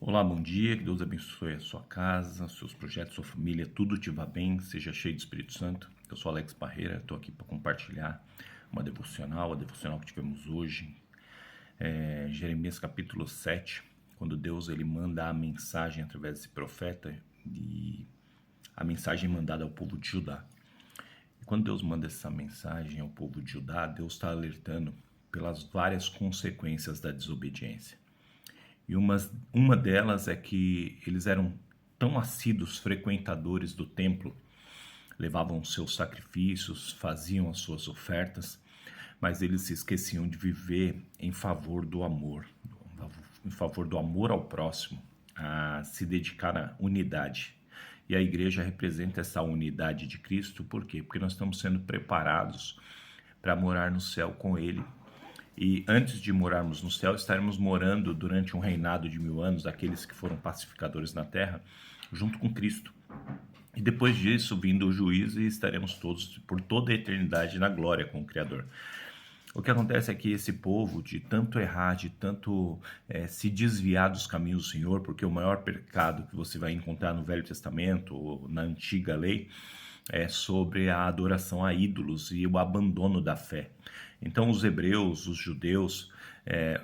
Olá, bom dia, que Deus abençoe a sua casa, seus projetos, sua família, tudo te vá bem, seja cheio do Espírito Santo. Eu sou Alex Barreira, estou aqui para compartilhar uma devocional, a devocional que tivemos hoje, Jeremias capítulo 7, quando Deus ele manda a mensagem através desse profeta e a mensagem mandada ao povo de Judá. E quando Deus manda essa mensagem ao povo de Judá, Deus está alertando pelas várias consequências da desobediência. E uma delas é que eles eram tão assíduos frequentadores do templo, levavam seus sacrifícios, faziam as suas ofertas, mas eles se esqueciam de viver em favor do amor ao próximo, a se dedicar à unidade. E a igreja representa essa unidade de Cristo, por quê? Porque nós estamos sendo preparados para morar no céu com Ele. E antes de morarmos no céu, estaremos morando durante um reinado de 1000 anos, aqueles que foram pacificadores na terra, junto com Cristo. E depois disso, vindo o juízo, e estaremos todos por toda a eternidade na glória com o Criador. O que acontece é que esse povo, de tanto errar, de tanto se desviar dos caminhos do Senhor, porque o maior pecado que você vai encontrar no Velho Testamento, ou na antiga lei, é sobre a adoração a ídolos e o abandono da fé. Então os hebreus, os judeus,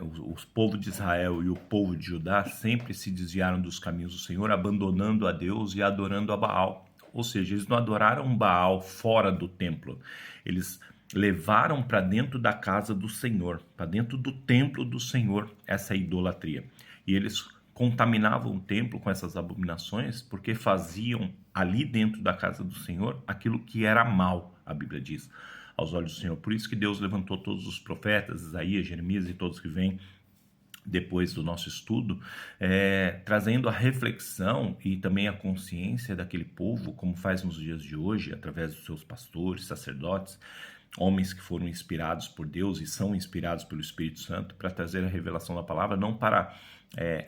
o povo de Israel e o povo de Judá sempre se desviaram dos caminhos do Senhor, abandonando a Deus e adorando a Baal. Ou seja, eles não adoraram Baal fora do templo, eles levaram para dentro da casa do Senhor, para dentro do templo do Senhor, essa idolatria. E eles contaminavam o templo com essas abominações, porque faziam ali dentro da casa do Senhor aquilo que era mal, a Bíblia diz, aos olhos do Senhor. Por isso que Deus levantou todos os profetas, Isaías, Jeremias e todos que vêm depois do nosso estudo, trazendo a reflexão e também a consciência daquele povo, como faz nos dias de hoje, através dos seus pastores, sacerdotes, homens que foram inspirados por Deus e são inspirados pelo Espírito Santo para trazer a revelação da palavra, não para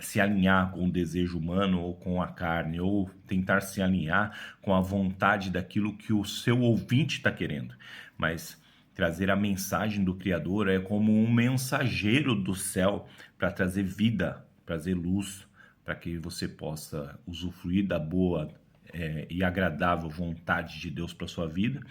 se alinhar com o desejo humano ou com a carne, ou tentar se alinhar com a vontade daquilo que o seu ouvinte está querendo, mas trazer a mensagem do Criador é como um mensageiro do céu para trazer vida, trazer luz, para que você possa usufruir da boa e agradável vontade de Deus para sua vida.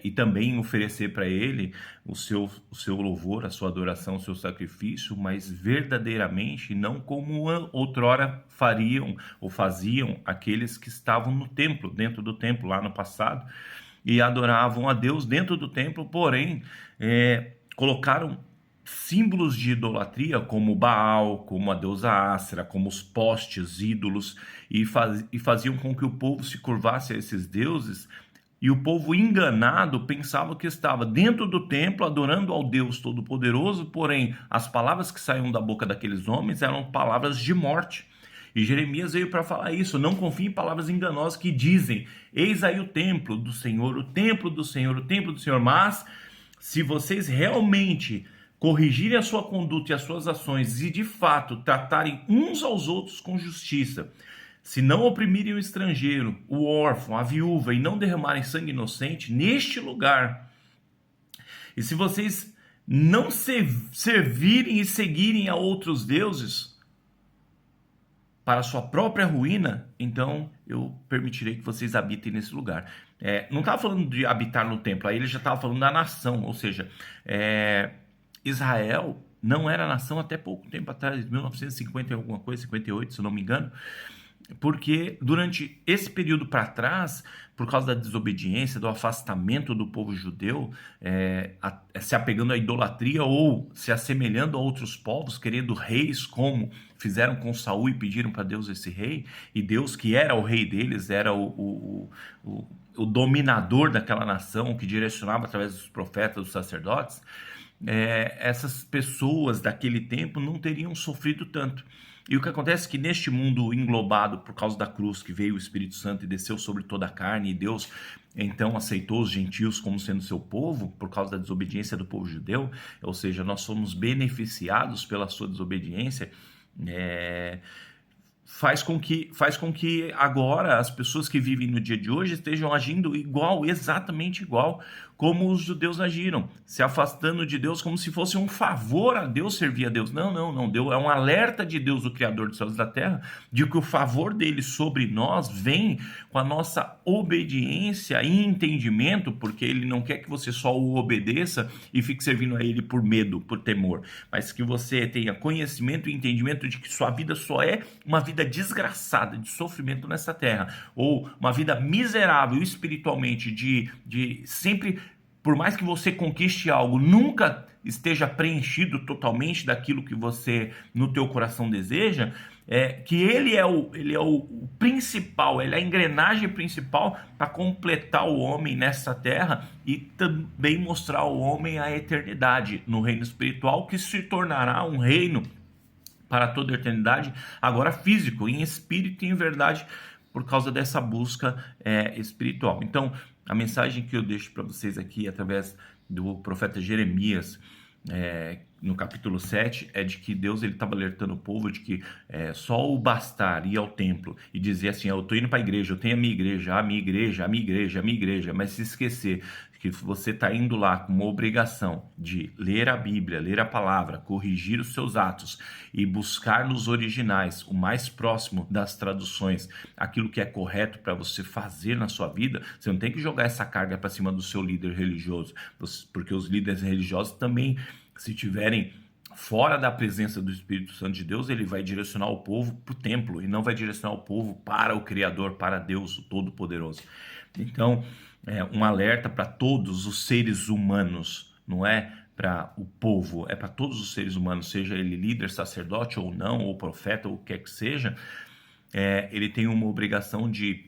E também oferecer para Ele o seu louvor, a sua adoração, o seu sacrifício, mas verdadeiramente, não como outrora fariam ou faziam aqueles que estavam no templo, dentro do templo lá no passado, e adoravam a Deus dentro do templo, porém colocaram símbolos de idolatria como Baal, como a deusa Astra, como os postes, ídolos, e faziam com que o povo se curvasse a esses deuses. E o povo enganado pensava que estava dentro do templo adorando ao Deus Todo-Poderoso, porém as palavras que saíam da boca daqueles homens eram palavras de morte. E Jeremias veio para falar isso: não confie em palavras enganosas que dizem: eis aí o templo do Senhor, o templo do Senhor, o templo do Senhor. Mas se vocês realmente corrigirem a sua conduta e as suas ações e de fato tratarem uns aos outros com justiça, se não oprimirem o estrangeiro, o órfão, a viúva, e não derramarem sangue inocente neste lugar, e se vocês não servirem e seguirem a outros deuses para a sua própria ruína, então eu permitirei que vocês habitem nesse lugar. Não estava falando de habitar no templo, aí ele já estava falando da nação, ou seja, Israel não era nação até pouco tempo atrás, 1950 e alguma coisa, 58, se eu não me engano, porque durante esse período para trás, por causa da desobediência, do afastamento do povo judeu, se apegando à idolatria ou se assemelhando a outros povos, querendo reis como fizeram com Saul e pediram para Deus esse rei, e Deus, que era o rei deles, era o dominador daquela nação, que direcionava através dos profetas, dos sacerdotes, essas pessoas daquele tempo não teriam sofrido tanto. E o que acontece é que neste mundo englobado por causa da cruz, que veio o Espírito Santo e desceu sobre toda a carne, e Deus então aceitou os gentios como sendo seu povo, por causa da desobediência do povo judeu, ou seja, nós somos beneficiados pela sua desobediência, faz com que agora as pessoas que vivem no dia de hoje estejam agindo exatamente igual, como os judeus agiram, se afastando de Deus como se fosse um favor a Deus servir a Deus. Não. Deus é um alerta de Deus, o Criador dos céus e da terra, de que o favor dele sobre nós vem com a nossa obediência e entendimento, porque ele não quer que você só o obedeça e fique servindo a ele por medo, por temor, mas que você tenha conhecimento e entendimento de que sua vida só é uma vida desgraçada, de sofrimento nessa terra, ou uma vida miserável espiritualmente, de sempre, por mais que você conquiste algo, nunca esteja preenchido totalmente daquilo que você no teu coração deseja, que ele é o principal, ele é a engrenagem principal para completar o homem nessa terra e também mostrar ao homem a eternidade no reino espiritual, que se tornará um reino para toda a eternidade, agora físico, em espírito e em verdade, por causa dessa busca espiritual. Então, a mensagem que eu deixo para vocês aqui, através do profeta Jeremias, no capítulo 7, é de que Deus estava alertando o povo de que só o bastar ir ao templo e dizer assim: eu estou indo para a igreja, eu tenho a minha igreja, a minha igreja, a minha igreja, a minha igreja, mas se esquecer que você está indo lá com uma obrigação de ler a Bíblia, ler a palavra, corrigir os seus atos e buscar nos originais, o mais próximo das traduções, aquilo que é correto para você fazer na sua vida, você não tem que jogar essa carga para cima do seu líder religioso, porque os líderes religiosos também, se tiverem fora da presença do Espírito Santo de Deus, ele vai direcionar o povo para o templo e não vai direcionar o povo para o Criador, para Deus, o Todo-Poderoso. Então, um alerta para todos os seres humanos, não é para o povo, é para todos os seres humanos, seja ele líder, sacerdote ou não, ou profeta, ou o que quer que seja, ele tem uma obrigação de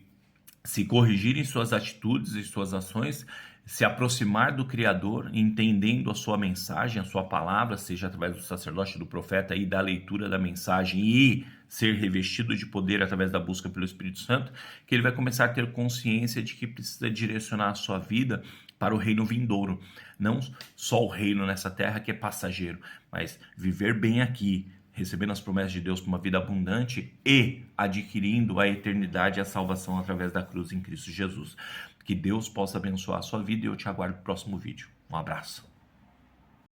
se corrigir em suas atitudes e suas ações, se aproximar do Criador, entendendo a sua mensagem, a sua palavra, seja através do sacerdote, do profeta e da leitura da mensagem, e ser revestido de poder através da busca pelo Espírito Santo, que ele vai começar a ter consciência de que precisa direcionar a sua vida para o reino vindouro. Não só o reino nessa terra que é passageiro, mas viver bem aqui, recebendo as promessas de Deus para uma vida abundante e adquirindo a eternidade e a salvação através da cruz em Cristo Jesus. Que Deus possa abençoar a sua vida e eu te aguardo no próximo vídeo. Um abraço.